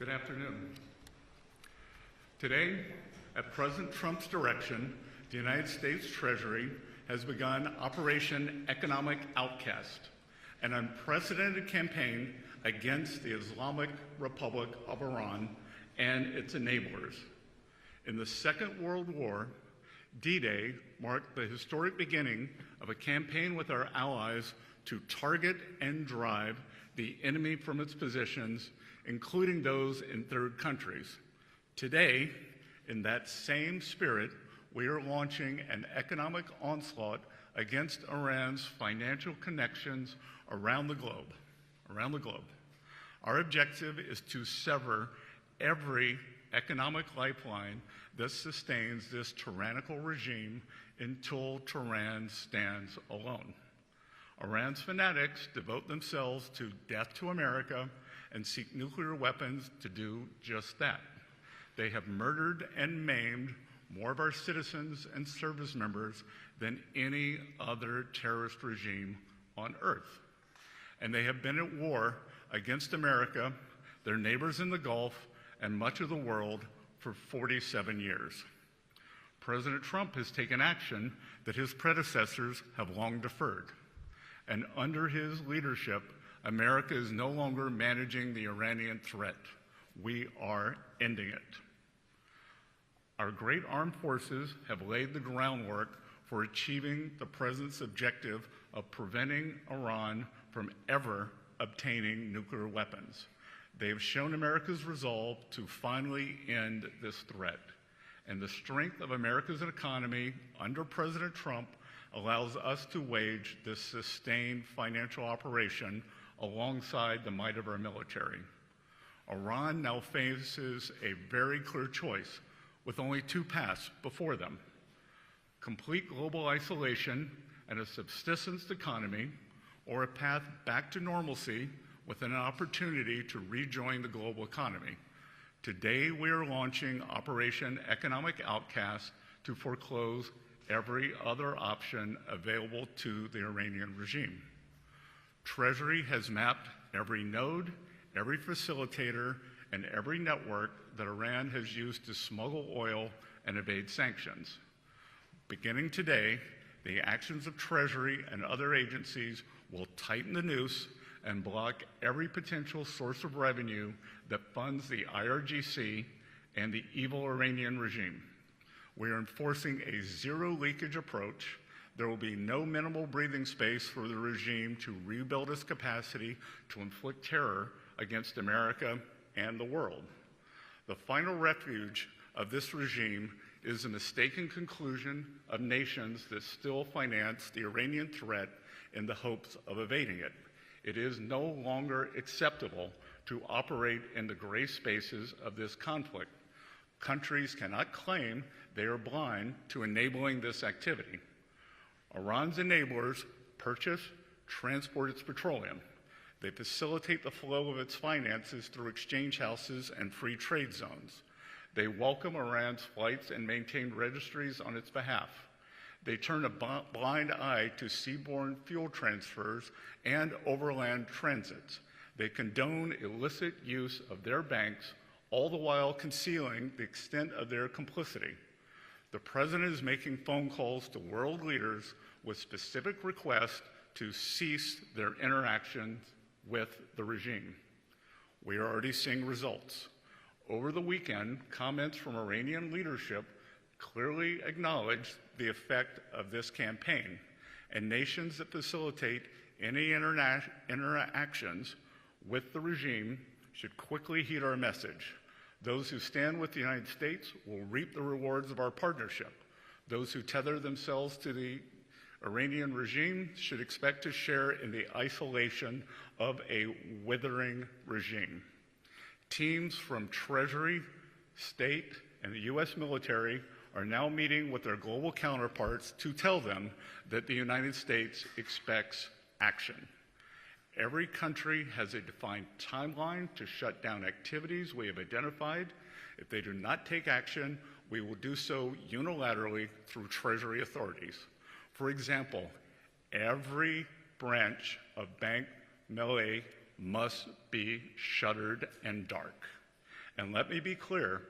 Good afternoon. Today, at President Trump's direction, the United States Treasury has begun Operation Economic Outcast, an unprecedented campaign against the Islamic Republic of Iran and its enablers. In the Second World War, D-Day marked the historic beginning of a campaign with our allies to target and drive the enemy from its positions, including those in third countries. Today, in that same spirit, we are launching an economic onslaught against Iran's financial connections around the globe. Our objective is to sever every economic lifeline that sustains this tyrannical regime until Tehran stands alone. Iran's fanatics devote themselves to death to America and seek nuclear weapons to do just that. They have murdered and maimed more of our citizens and service members than any other terrorist regime on earth. And they have been at war against America, their neighbors in the Gulf, and much of the world for 47 years. President Trump has taken action that his predecessors have long deferred. And under his leadership, America is no longer managing the Iranian threat. We are ending it. Our great armed forces have laid the groundwork for achieving the President's objective of preventing Iran from ever obtaining nuclear weapons. They have shown America's resolve to finally end this threat. And the strength of America's economy under President Trump allows us to wage this sustained financial operation alongside the might of our military. Iran now faces a very clear choice with only two paths before them: complete global isolation and a subsistence economy, or a path back to normalcy with an opportunity to rejoin the global economy. Today, we are launching Operation Economic Outcast to foreclose every other option available to the Iranian regime. Treasury has mapped every node, every facilitator, and every network that Iran has used to smuggle oil and evade sanctions. Beginning today, the actions of Treasury and other agencies will tighten the noose and block every potential source of revenue that funds the IRGC and the evil Iranian regime. We are enforcing a zero-leakage approach. There will be no minimal breathing space for the regime to rebuild its capacity to inflict terror against America and the world. The final refuge of this regime is the mistaken conclusion of nations that still finance the Iranian threat in the hopes of evading it. It is no longer acceptable to operate in the gray spaces of this conflict. Countries cannot claim they are blind to enabling this activity. Iran's enablers purchase, transport its petroleum. They facilitate the flow of its finances through exchange houses and free trade zones. They welcome Iran's flights and maintain registries on its behalf. They turn a blind eye to seaborne fuel transfers and overland transits. They condone illicit use of their banks, all the while concealing the extent of their complicity. The President is making phone calls to world leaders with specific requests to cease their interactions with the regime. We are already seeing results. Over the weekend, comments from Iranian leadership clearly acknowledged the effect of this campaign, and nations that facilitate any interactions with the regime should quickly heed our message. Those who stand with the United States will reap the rewards of our partnership. Those who tether themselves to the Iranian regime should expect to share in the isolation of a withering regime. Teams from Treasury, State, and the U.S. military are now meeting with their global counterparts to tell them that the United States expects action. Every country has a defined timeline to shut down activities we have identified. If they do not take action, we will do so unilaterally through Treasury authorities. For example, every branch of Bank Melay must be shuttered and dark. And let me be clear,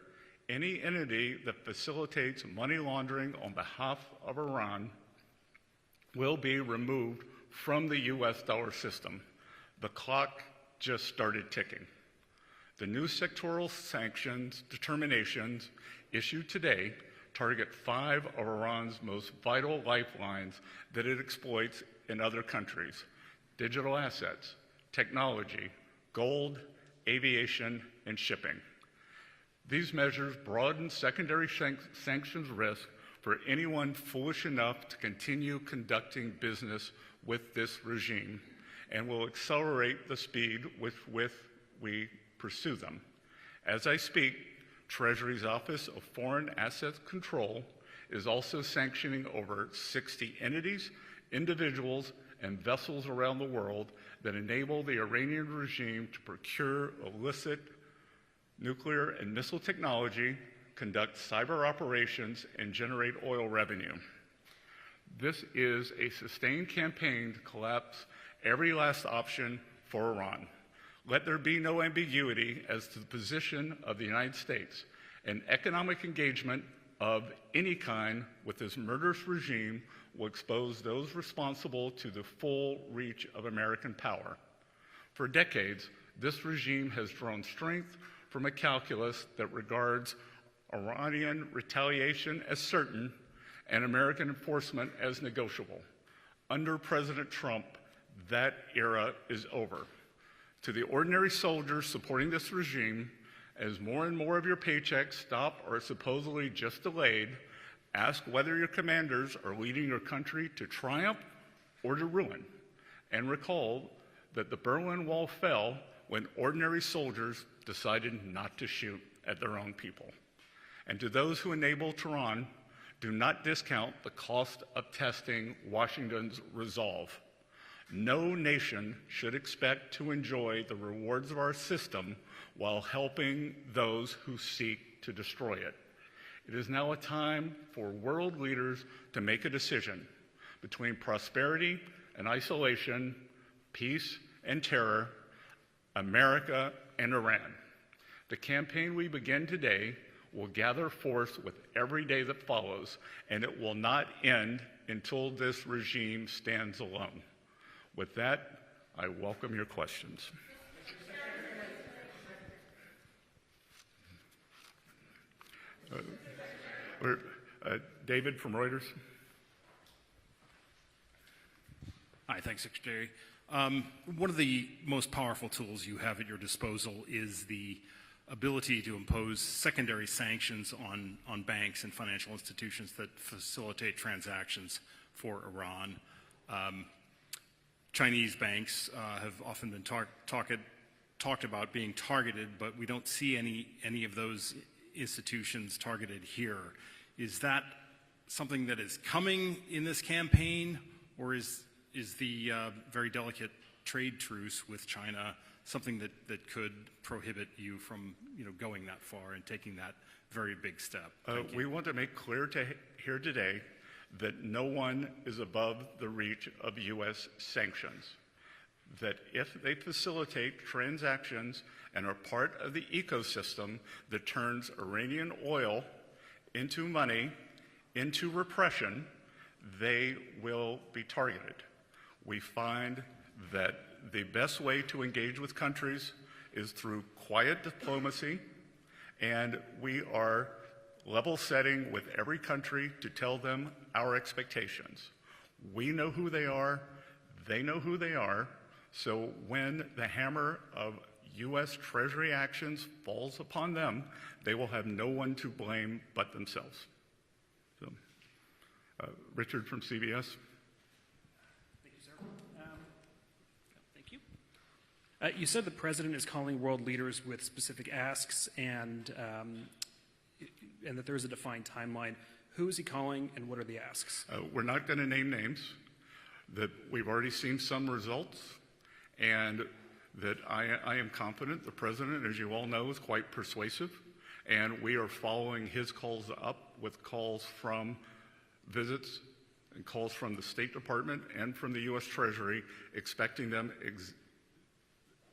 any entity that facilitates money laundering on behalf of Iran will be removed from the US dollar system. The clock just started ticking. The new sectoral sanctions determinations issued today target 5 of Iran's most vital lifelines that it exploits in other countries: digital assets, technology, gold, aviation, and shipping. These measures broaden secondary sanctions risk for anyone foolish enough to continue conducting business with this regime, and will accelerate the speed with which we pursue them. As I speak, Treasury's Office of Foreign Assets Control is also sanctioning over 60 entities, individuals, and vessels around the world that enable the Iranian regime to procure illicit nuclear and missile technology, conduct cyber operations, and generate oil revenue. This is a sustained campaign to collapse every last option for Iran. Let there be no ambiguity as to the position of the United States. An economic engagement of any kind with this murderous regime will expose those responsible to the full reach of American power. For decades, this regime has drawn strength from a calculus that regards Iranian retaliation as certain and American enforcement as negotiable. Under President Trump, that era is over. To the ordinary soldiers supporting this regime, as more and more of your paychecks stop or are supposedly just delayed, ask whether your commanders are leading your country to triumph or to ruin. And recall that the Berlin Wall fell when ordinary soldiers decided not to shoot at their own people. And to those who enable Tehran, do not discount the cost of testing Washington's resolve. No nation should expect to enjoy the rewards of our system while helping those who seek to destroy it. It is now a time for world leaders to make a decision between prosperity and isolation, peace and terror, America and Iran. The campaign we begin today will gather force with every day that follows, and it will not end until this regime stands alone. With that, I welcome your questions. David from Reuters. Hi, thanks, Secretary. One of the most powerful tools you have at your disposal is the ability to impose secondary sanctions on banks and financial institutions that facilitate transactions for Iran. Chinese banks have often been talked about being targeted, but we don't see any of those institutions targeted here. Is that something that is coming in this campaign, or is the very delicate trade truce with China something that could prohibit you from going that far and taking that very big step? We want to make clear here today that no one is above the reach of U.S. sanctions, that if they facilitate transactions and are part of the ecosystem that turns Iranian oil into money, into repression, they will be targeted. We find that the best way to engage with countries is through quiet diplomacy, and we are level setting with every country to tell them our expectations. We know who they are, they know who they are, so when the hammer of U.S. Treasury actions falls upon them, they will have no one to blame but themselves. So, Richard from CBS. Thank you, sir. Thank you. You said the president is calling world leaders with specific asks and that there is a defined timeline. Who is he calling and what are the asks? We're not going to name names. That we've already seen some results, and that I am confident the president, as you all know, is quite persuasive, and we are following his calls up with calls from visits and calls from the State Department and from the U.S. Treasury, expecting them,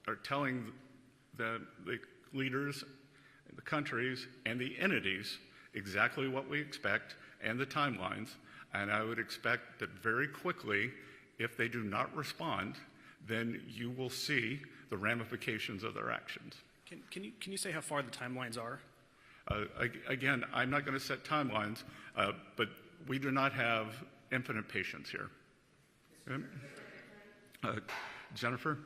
or telling the leaders the countries, and the entities exactly what we expect and the timelines. And I would expect that very quickly, if they do not respond, then you will see the ramifications of their actions. Can you say how far the timelines are? Again, I'm not going to set timelines, but we do not have infinite patience here. Jennifer?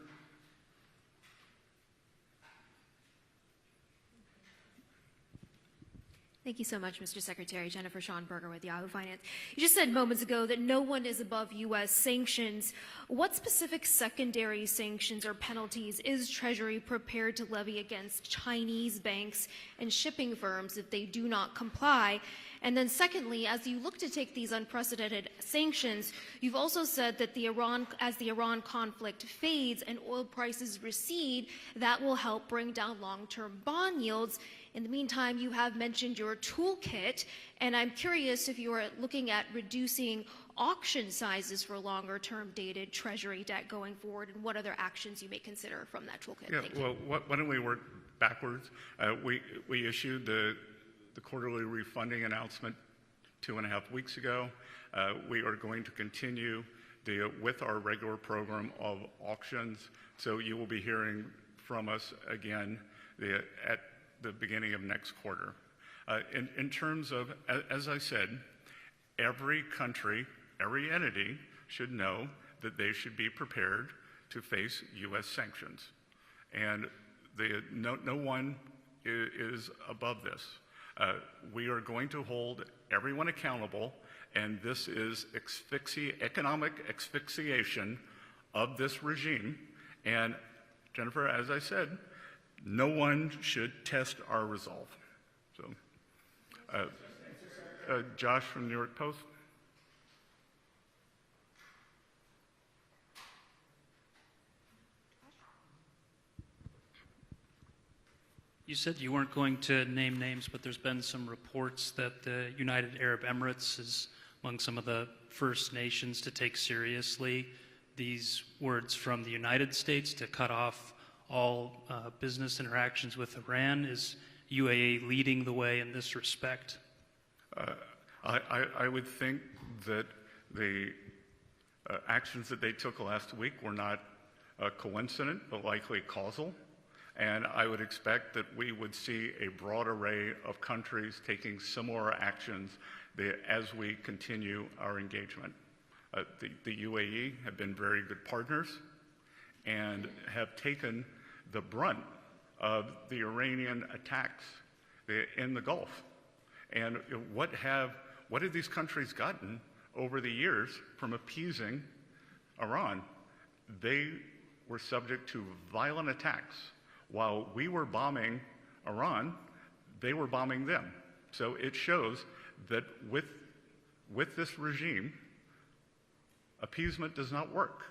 Thank you so much, Mr. Secretary. Jennifer Schonberger with Yahoo Finance. You just said moments ago that no one is above U.S. sanctions. What specific secondary sanctions or penalties is Treasury prepared to levy against Chinese banks and shipping firms if they do not comply? And then secondly, as you look to take these unprecedented sanctions, you've also said that as the Iran conflict fades and oil prices recede, that will help bring down long-term bond yields. In the meantime, you have mentioned your toolkit, and I'm curious if you are looking at reducing auction sizes for longer-term dated Treasury debt going forward, and what other actions you may consider from that toolkit. Yeah, Thank you. well, why don't we work backwards? We issued the quarterly refunding announcement 2.5 weeks ago. We are going to continue with our regular program of auctions, so you will be hearing from us again at the beginning of next quarter. In terms of, as I said, every country, every entity should know that they should be prepared to face U.S. sanctions. And no one is above this. We are going to hold everyone accountable, and this is economic asphyxiation of this regime. And Jennifer, as I said, no one should test our resolve. So, Josh from New York Post. You said you weren't going to name names, but there's been some reports that the United Arab Emirates is among some of the first nations to take seriously these words from the United States to cut off all business interactions with Iran. Is UAE leading the way in this respect? I would think that the actions that they took last week were not coincident, but likely causal. And I would expect that we would see a broad array of countries taking similar actions as we continue our engagement. The UAE have been very good partners and have taken the brunt of the Iranian attacks in the Gulf. And what have these countries gotten over the years from appeasing Iran? They were subject to violent attacks. While we were bombing Iran, they were bombing them. So it shows that with this regime, appeasement does not work.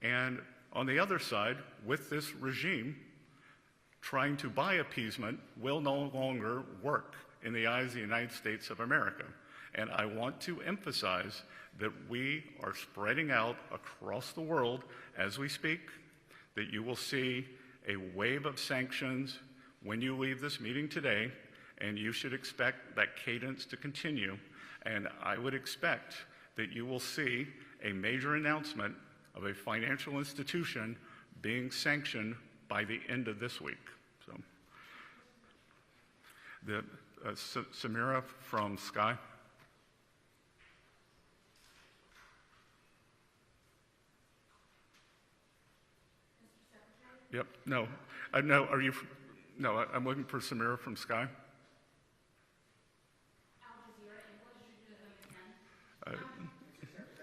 And on the other side, with this regime, trying to buy appeasement will no longer work in the eyes of the United States of America. And I want to emphasize that we are spreading out across the world as we speak, that you will see a wave of sanctions when you leave this meeting today, and you should expect that cadence to continue. And I would expect that you will see a major announcement of a financial institution being sanctioned by the end of this week. So, Samira from Sky. Yep. No. No. Are you? No. I'm looking for Samira from Sky.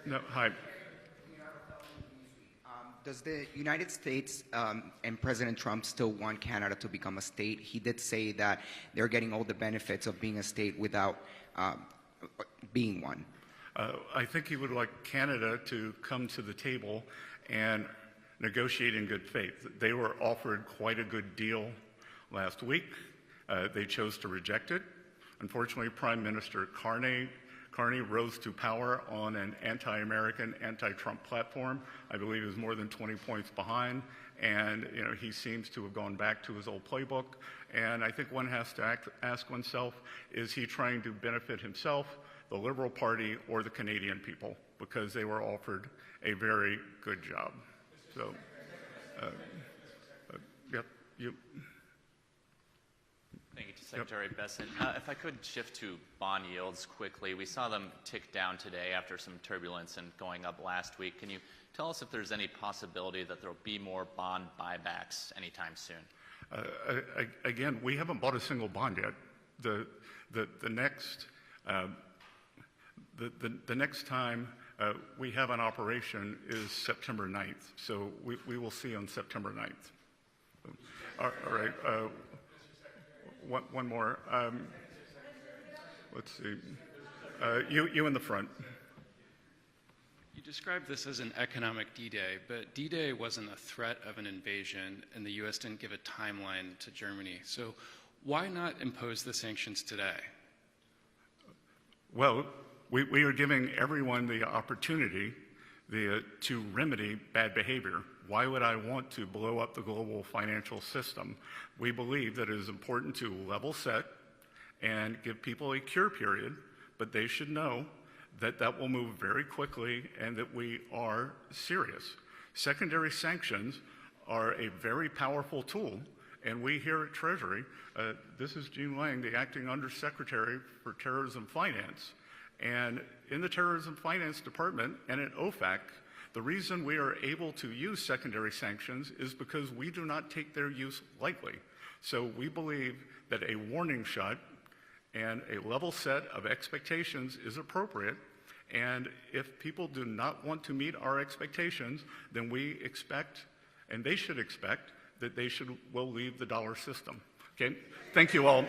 No. Hi. Does the United States and President Trump still want Canada to become a state? He did say that they're getting all the benefits of being a state without being one. I think he would like Canada to come to the table and negotiate in good faith. They were offered quite a good deal last week. They chose to reject it. Unfortunately, Prime Minister Carney Carney rose to power on an anti-American, anti-Trump platform. I believe he was more than 20 points behind, and he seems to have gone back to his old playbook. And I think one has to ask oneself, is he trying to benefit himself, the Liberal Party, or the Canadian people? Because they were offered a very good job. So, yep, you. Thank you, Secretary Bessent. If I could shift to bond yields quickly. We saw them tick down today after some turbulence and going up last week. Can you tell us if there's any possibility that there will be more bond buybacks anytime soon? Again, we haven't bought a single bond yet. The next time we have an operation is September 9th. So we will see on September 9th. All right. One more. Let's see. You in the front. You described this as an economic D-Day, but D-Day wasn't a threat of an invasion, and the U.S. didn't give a timeline to Germany. So why not impose the sanctions today? Well, we are giving everyone the opportunity to remedy bad behavior. Why would I want to blow up the global financial system? We believe that it is important to level set and give people a cure period, but they should know that that will move very quickly and that we are serious. Secondary sanctions are a very powerful tool, and we here at Treasury, this is Gene Lang, the acting Undersecretary for Terrorism Finance, and in the Terrorism Finance Department and at OFAC, the reason we are able to use secondary sanctions is because we do not take their use lightly. So we believe that a warning shot and a level set of expectations is appropriate. And if people do not want to meet our expectations, then we expect, and they should expect, that they will leave the dollar system. Okay? Thank you all.